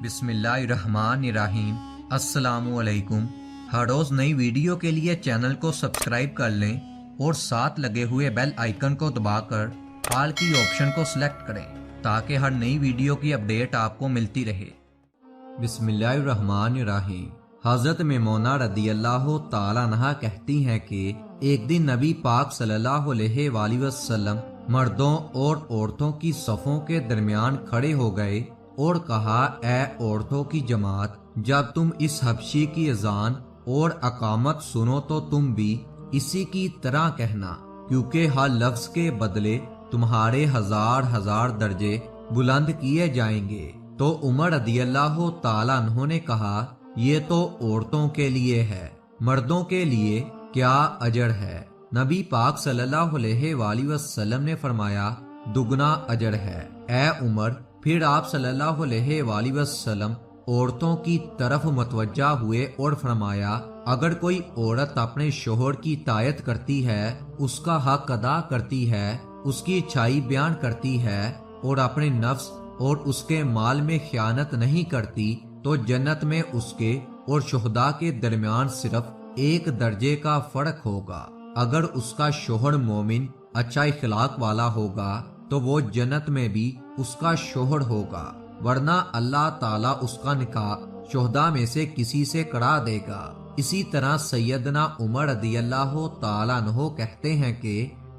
بسم اللہ الرحمن الرحیم۔ السلام علیکم۔ ہر روز نئی ویڈیو کے لیے چینل کو سبسکرائب کر لیں اور ساتھ لگے ہوئے بیل آئیکن کو دبا کر آل کی آپشن کو سلیکٹ کریں تاکہ ہر نئی ویڈیو کی اپڈیٹ آپ کو ملتی رہے۔ بسم اللہ الرحمن الرحیم۔ حضرت میمونہ رضی اللہ تعالیٰ عنہا کہتی ہیں کہ ایک دن نبی پاک صلی اللہ علیہ وآلہ وسلم مردوں اور عورتوں کی صفوں کے درمیان کھڑے ہو گئے اور کہا، اے عورتوں کی جماعت، جب تم اس حبشی کی اذان اور اقامت سنو تو تم بھی اسی کی طرح کہنا، کیونکہ ہر لفظ کے بدلے تمہارے ہزار درجے بلند کیے جائیں گے۔ تو عمر رضی اللہ تعالیٰ عنہ نے کہا، یہ تو عورتوں کے لیے ہے، مردوں کے لیے کیا اجر ہے؟ نبی پاک صلی اللہ علیہ وآلہ وسلم نے فرمایا، دگنا اجر ہے۔ اے عمر، پھر آپ صلی اللہ علیہ وآلہ وسلم عورتوں کی طرف متوجہ ہوئے اور فرمایا، اگر کوئی عورت اپنے شوہر کی اطاعت کرتی ہے، اس کا حق ادا کرتی ہے، اس کی اچھائی بیان کرتی ہے اور اپنے نفس اور اس کے مال میں خیانت نہیں کرتی، تو جنت میں اس کے اور شہداء کے درمیان صرف ایک درجے کا فرق ہوگا۔ اگر اس کا شوہر مومن اچھا اخلاق والا ہوگا تو وہ جنت میں بھی اس کا شوہر ہوگا، ورنہ اللہ تعالیٰ اس کا نکاح شہداء میں سے کسی سے کرا دے گا۔ اسی طرح سیدنا عمر رضی اللہ تعالیٰ عنہ کہتے ہیں کہ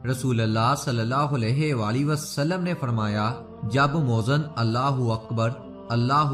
رسول اللہ صلی اللہ علیہ وآلہ وسلم نے فرمایا، جب مؤذن اللہ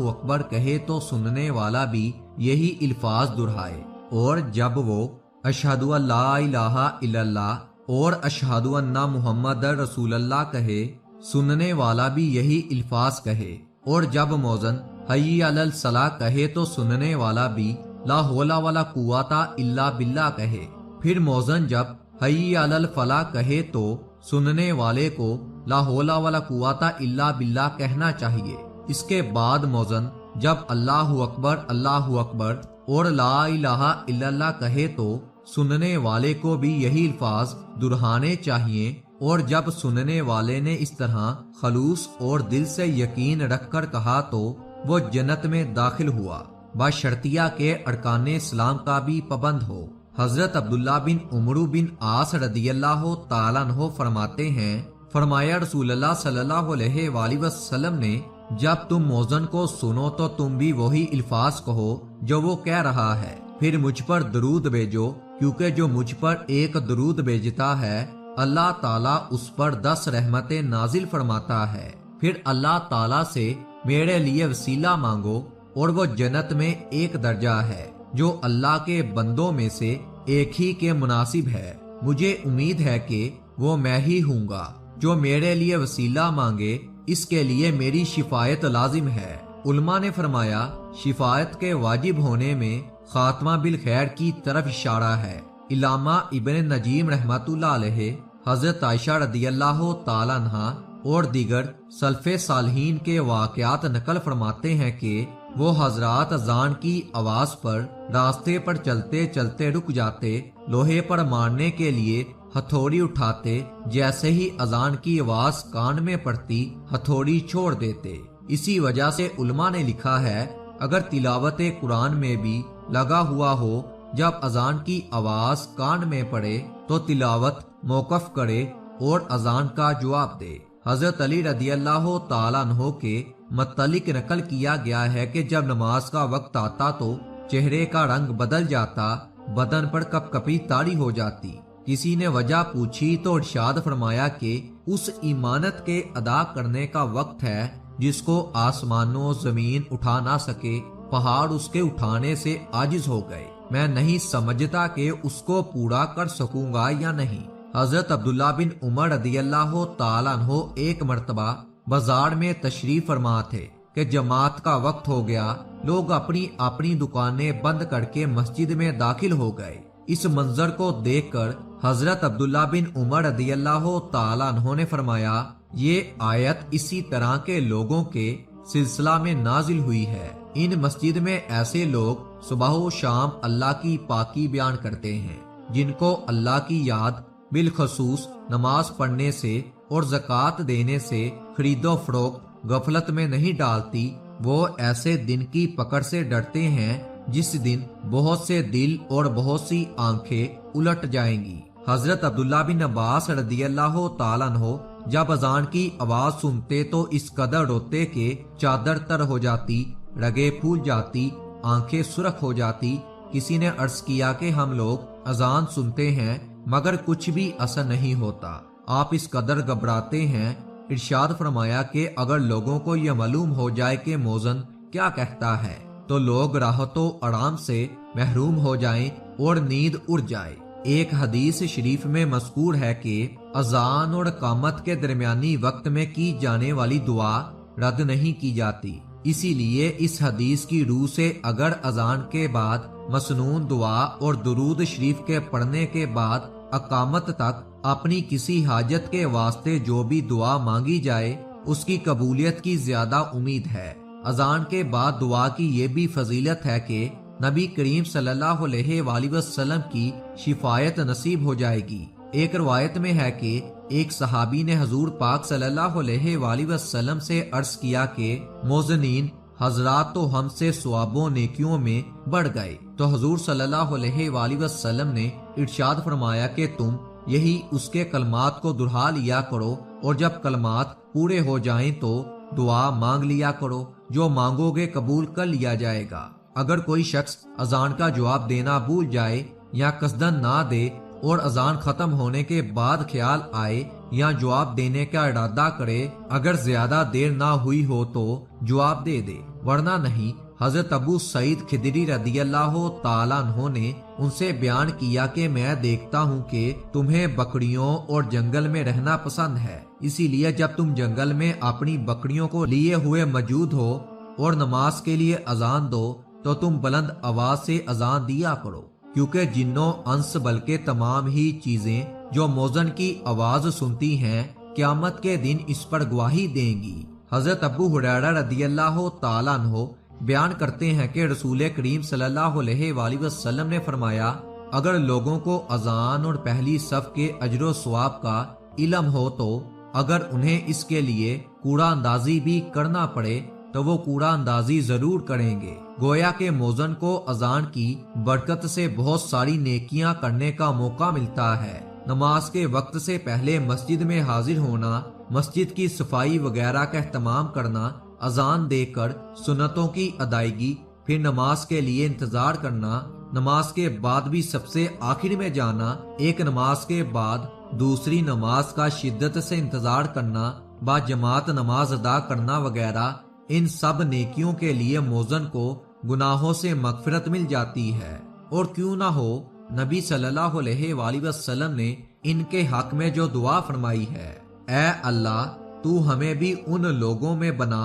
اکبر کہے تو سننے والا بھی یہی الفاظ دہرائے، اور جب وہ اشہد ان لا الہ الا اللہ اور اشہد ان محمد رسول اللہ کہے، سننے والا بھی یہی الفاظ کہے، اور جب مؤذن حی علی الصلاۃ کہے تو سننے والا بھی لا حول ولا قوت الا باللہ کہے۔ پھر مؤذن جب حی علی الفلاح کہے تو سننے والے کو لا حول ولا قوت الا باللہ کہنا چاہیے۔ اس کے بعد مؤذن جب اللہ اکبر اور لا الہ الا اللہ کہے تو سننے والے کو بھی یہی الفاظ دہرانے چاہیے، اور جب سننے والے نے اس طرح خلوص اور دل سے یقین رکھ کر کہا تو وہ جنت میں داخل ہوا، بشرطیہ کے ارکان اسلام کا بھی پابند ہو۔ حضرت عبداللہ بن عمرو بن عاص رضی اللہ تعالیٰ عنہ فرماتے ہیں، فرمایا رسول اللہ صلی اللہ علیہ وآلہ وسلم نے، جب تم مؤذن کو سنو تو تم بھی وہی الفاظ کہو جو وہ کہہ رہا ہے، پھر مجھ پر درود بھیجو، کیونکہ جو مجھ پر ایک درود بھیجتا ہے اللہ تعالیٰ اس پر 10 رحمتیں نازل فرماتا ہے۔ پھر اللہ تعالیٰ سے میرے لیے وسیلہ مانگو، اور وہ جنت میں ایک درجہ ہے جو اللہ کے بندوں میں سے ایک ہی کے مناسب ہے۔ مجھے امید ہے کہ وہ میں ہی ہوں گا۔ جو میرے لیے وسیلہ مانگے اس کے لیے میری شفاعت لازم ہے۔ علماء نے فرمایا، شفاعت کے واجب ہونے میں خاتمہ بالخیر کی طرف اشارہ ہے۔ علامہ ابن نجیم رحمۃ اللہ علیہ حضرت عائشہ رضی اللہ تعالیٰ عنہا اور دیگر سلف صالحین کے واقعات نقل فرماتے ہیں کہ وہ حضرات اذان کی آواز پر راستے پر چلتے چلتے رک جاتے، لوہے پر مارنے کے لیے ہتھوڑی اٹھاتے، جیسے ہی اذان کی آواز کان میں پڑتی ہتھوڑی چھوڑ دیتے۔ اسی وجہ سے علماء نے لکھا ہے، اگر تلاوت قرآن میں بھی لگا ہوا ہو، جب اذان کی آواز کان میں پڑے تو تلاوت موقف کرے اور اذان کا جواب دے۔ حضرت علی رضی اللہ تعالیٰ عنہ کے متعلق نقل کیا گیا ہے کہ جب نماز کا وقت آتا تو چہرے کا رنگ بدل جاتا، بدن پر کپ کپی طاری ہو جاتی۔ کسی نے وجہ پوچھی تو ارشاد فرمایا کہ اس ایمانت کے ادا کرنے کا وقت ہے جس کو آسمانوں زمین اٹھا نہ سکے، پہاڑ اس کے اٹھانے سے عاجز ہو گئے، میں نہیں سمجھتا کہ اس کو پورا کر سکوں گا یا نہیں۔ حضرت عبداللہ بن عمر رضی اللہ تعالیٰ عنہ ایک مرتبہ بازار میں تشریف فرما تھے کہ جماعت کا وقت ہو گیا، لوگ اپنی اپنی دکانیں بند کر کے مسجد میں داخل ہو گئے۔ اس منظر کو دیکھ کر حضرت عبداللہ بن عمر رضی اللہ تعالیٰ عنہ نے فرمایا، یہ آیت اسی طرح کے لوگوں کے سلسلہ میں نازل ہوئی ہے۔ ان مسجد میں ایسے لوگ صبح و شام اللہ کی پاکی بیان کرتے ہیں، جن کو اللہ کی یاد بالخصوص نماز پڑھنے سے اور زکوٰۃ دینے سے خرید و فروخت غفلت میں نہیں ڈالتی، وہ ایسے دن کی پکڑ سے ڈرتے ہیں جس دن بہت سے دل اور بہت سی آنکھیں الٹ جائیں گی۔ حضرت عبداللہ بن عباس رضی اللہ تعالیٰ عنہ جب اذان کی آواز سنتے تو اس قدر روتے کہ چادر تر ہو جاتی، رگیں پھول جاتی، آنکھیں سرخ ہو جاتی۔ کسی نے عرض کیا کہ ہم لوگ اذان سنتے ہیں مگر کچھ بھی اثر نہیں ہوتا، آپ اس قدر گھبراتے ہیں؟ ارشاد فرمایا کہ اگر لوگوں کو یہ معلوم ہو جائے کہ مؤذن کیا کہتا ہے تو لوگ راحت و آرام سے محروم ہو جائیں اور نیند اڑ جائے۔ ایک حدیث شریف میں مذکور ہے کہ اذان اور اقامت کے درمیانی وقت میں کی جانے والی دعا رد نہیں کی جاتی۔ اسی لیے اس حدیث کی روح سے اگر اذان کے بعد مسنون دعا اور درود شریف کے پڑھنے کے بعد اقامت تک اپنی کسی حاجت کے واسطے جو بھی دعا مانگی جائے اس کی قبولیت کی زیادہ امید ہے۔ اذان کے بعد دعا کی یہ بھی فضیلت ہے کہ نبی کریم صلی اللہ علیہ وآلہ وسلم کی شفاعت نصیب ہو جائے گی۔ ایک روایت میں ہے کہ ایک صحابی نے حضور پاک صلی اللہ علیہ وآلہ وسلم سے عرض کیا کہ مؤذنین حضرات تو ہم سے ثواب و نیکیوں میں بڑھ گئے، تو حضور صلی اللہ علیہ وآلہ وسلم نے ارشاد فرمایا کہ تم یہی اس کے کلمات کو دہرا لیا کرو اور جب کلمات پورے ہو جائیں تو دعا مانگ لیا کرو، جو مانگو گے قبول کر لیا جائے گا۔ اگر کوئی شخص اذان کا جواب دینا بھول جائے یا قصدن نہ دے اور اذان ختم ہونے کے بعد خیال آئے یا جواب دینے کا ارادہ کرے، اگر زیادہ دیر نہ ہوئی ہو تو جواب دے دے، ورنہ نہیں۔ حضرت ابو سعید خدری رضی اللہ تعالیٰ عنہ نے ان سے بیان کیا کہ میں دیکھتا ہوں کہ تمہیں بکریوں اور جنگل میں رہنا پسند ہے، اسی لیے جب تم جنگل میں اپنی بکریوں کو لیے ہوئے موجود ہو اور نماز کے لیے اذان دو تو تم بلند آواز سے اذان دیا کرو، کیونکہ جنوں انس بلکہ تمام ہی چیزیں جو مؤذن کی آواز سنتی ہیں قیامت کے دن اس پر گواہی دیں گی۔ حضرت ابو ہریرہ رضی اللہ تعالیٰ عنہ بیان کرتے ہیں کہ رسول کریم صلی اللہ علیہ وآلہ وسلم نے فرمایا، اگر لوگوں کو اذان اور پہلی صف کے اجر و ثواب کا علم ہو تو اگر انہیں اس کے لیے کوڑا اندازی بھی کرنا پڑے تو وہ کوڑا اندازی ضرور کریں گے۔ گویا کہ مؤذن کو اذان کی برکت سے بہت ساری نیکیاں کرنے کا موقع ملتا ہے۔ نماز کے وقت سے پہلے مسجد میں حاضر ہونا، مسجد کی صفائی وغیرہ کا اہتمام کرنا، اذان دے کر سنتوں کی ادائیگی، پھر نماز کے لیے انتظار کرنا، نماز کے بعد بھی سب سے آخر میں جانا، ایک نماز کے بعد دوسری نماز کا شدت سے انتظار کرنا، با جماعت نماز ادا کرنا وغیرہ، ان سب نیکیوں کے لیے مؤذن کو گناہوں سے مغفرت مل جاتی ہے۔ اور کیوں نہ ہو، نبی صلی اللہ علیہ وآلہ وسلم نے ان کے حق میں جو دعا فرمائی ہے، اے اللہ تو ہمیں بھی ان لوگوں میں بنا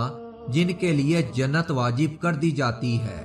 جن کے لیے جنت واجب کر دی جاتی ہے۔